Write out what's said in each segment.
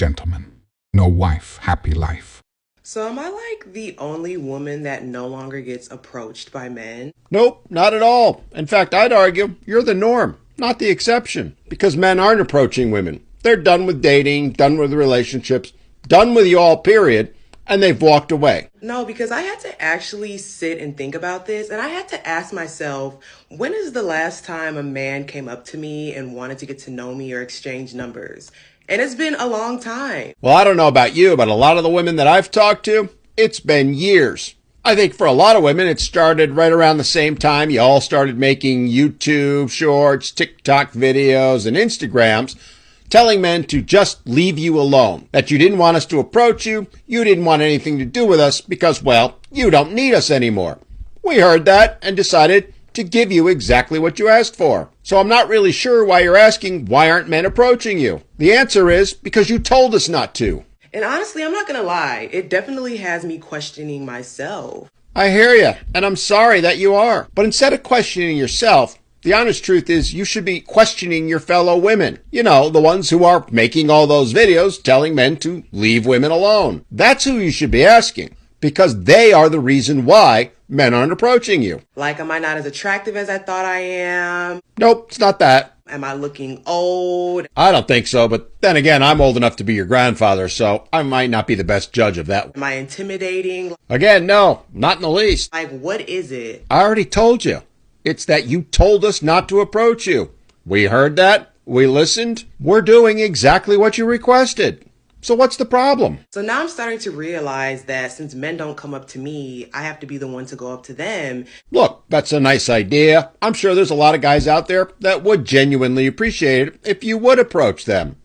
gentlemen. No wife, happy life. So am I like the only woman that no longer gets approached by men? Nope, not at all. In fact, I'd argue you're the norm, not the exception, because men aren't approaching women. They're done with dating, done with relationships, done with you all, period, and they've walked away. No, because I had to actually sit and think about this, and I had to ask myself, when is the last time a man came up to me and wanted to get to know me or exchange numbers? And it's been a long time. Well, I don't know about you, but a lot of the women that I've talked to, it's been years. I think for a lot of women, it started right around the same time you all started making YouTube shorts, TikTok videos, and Instagrams, telling men to just leave you alone, that you didn't want us to approach you, you didn't want anything to do with us because, well, you don't need us anymore. We heard that and decided to give you exactly what you asked for. So I'm not really sure why you're asking, why aren't men approaching you? The answer is because you told us not to. And honestly, I'm not gonna lie, it definitely has me questioning myself. I hear you, and I'm sorry that you are. But instead of questioning yourself, the honest truth is you should be questioning your fellow women. You know, the ones who are making all those videos telling men to leave women alone. That's who you should be asking, because they are the reason why men aren't approaching you. Like, am I not as attractive as I thought I am? Nope, it's not that. Am I looking old? I don't think so, but then again, I'm old enough to be your grandfather, so I might not be the best judge of that. Am I intimidating? Again, no, not in the least. Like, what is it? I already told you. It's that you told us not to approach you. We heard that. We listened. We're doing exactly what you requested. So what's the problem? So now I'm starting to realize that since men don't come up to me, I have to be the one to go up to them. Look, that's a nice idea. I'm sure there's a lot of guys out there that would genuinely appreciate it if you would approach them.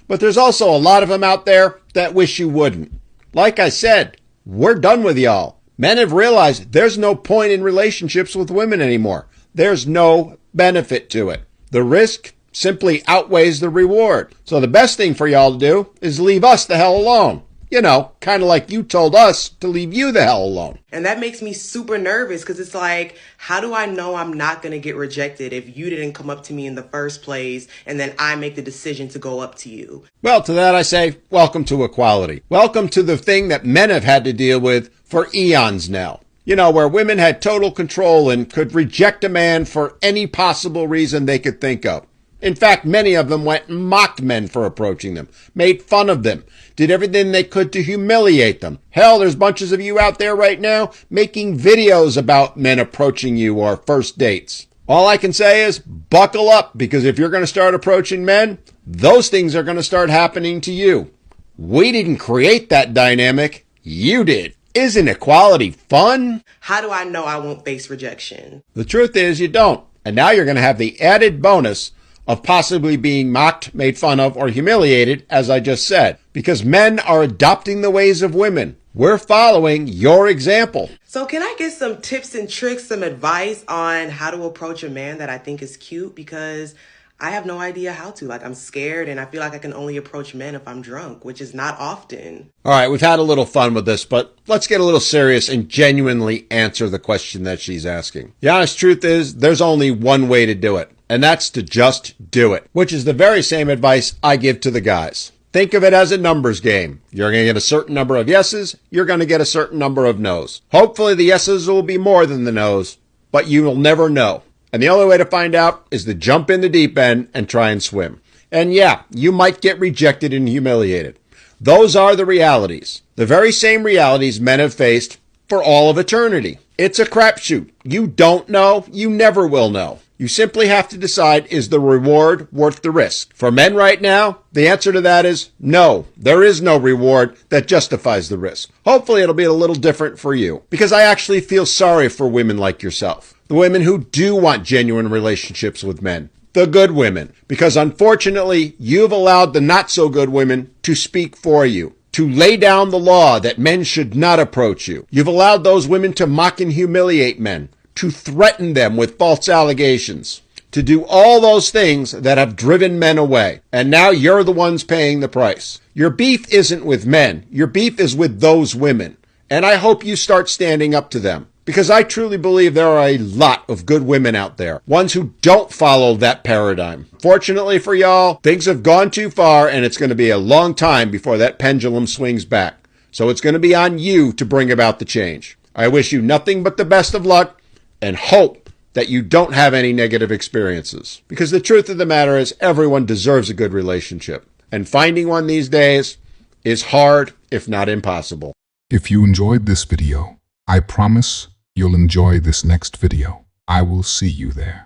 But there's also a lot of them out there that wish you wouldn't. Like I said, we're done with y'all. Men have realized there's no point in relationships with women anymore. There's no benefit to it. The risk simply outweighs the reward. So the best thing for y'all to do is leave us the hell alone. You know, kind of like you told us to leave you the hell alone. And that makes me super nervous because it's like, how do I know I'm not going to get rejected if you didn't come up to me in the first place and then I make the decision to go up to you? Well, to that I say, welcome to equality. Welcome to the thing that men have had to deal with for eons now. You know, where women had total control and could reject a man for any possible reason they could think of. In fact, many of them went and mocked men for approaching them, made fun of them, did everything they could to humiliate them. Hell, there's bunches of you out there right now making videos about men approaching you or first dates. All I can say is buckle up, because if you're going to start approaching men, those things are going to start happening to you. We didn't create that dynamic. You did. Isn't equality fun? How do I know I won't face rejection? The truth is you don't. And now you're going to have the added bonus of possibly being mocked, made fun of, or humiliated, as I just said, because men are adopting the ways of women. We're following your example. So can I get some tips and tricks, some advice on how to approach a man that I think is cute? Because I have no idea how to. Like, I'm scared and I feel like I can only approach men if I'm drunk, which is not often. All right, we've had a little fun with this, but let's get a little serious and genuinely answer the question that she's asking. The honest truth is there's only one way to do it. And that's to just do it, which is the very same advice I give to the guys. Think of it as a numbers game. You're going to get a certain number of yeses. You're going to get a certain number of nos. Hopefully the yeses will be more than the nos, but you will never know. And the only way to find out is to jump in the deep end and try and swim. And yeah, you might get rejected and humiliated. Those are the realities. The very same realities men have faced for all of eternity. It's a crapshoot. You don't know. You never will know. You simply have to decide, is the reward worth the risk? For men right now, the answer to that is no. There is no reward that justifies the risk. Hopefully it'll be a little different for you, because I actually feel sorry for women like yourself. The women who do want genuine relationships with men. The good women. Because unfortunately, you've allowed the not so good women to speak for you, to lay down the law that men should not approach you. You've allowed those women to mock and humiliate men, to threaten them with false allegations, to do all those things that have driven men away. And now you're the ones paying the price. Your beef isn't with men. Your beef is with those women. And I hope you start standing up to them, Because I truly believe there are a lot of good women out there, ones who don't follow that paradigm. Fortunately for y'all, things have gone too far, and it's going to be a long time before that pendulum swings back. So it's going to be on you to bring about the change. I wish you nothing but the best of luck and hope that you don't have any negative experiences. Because the truth of the matter is everyone deserves a good relationship. And finding one these days is hard, if not impossible. If you enjoyed this video, I promise you'll enjoy this next video. I will see you there.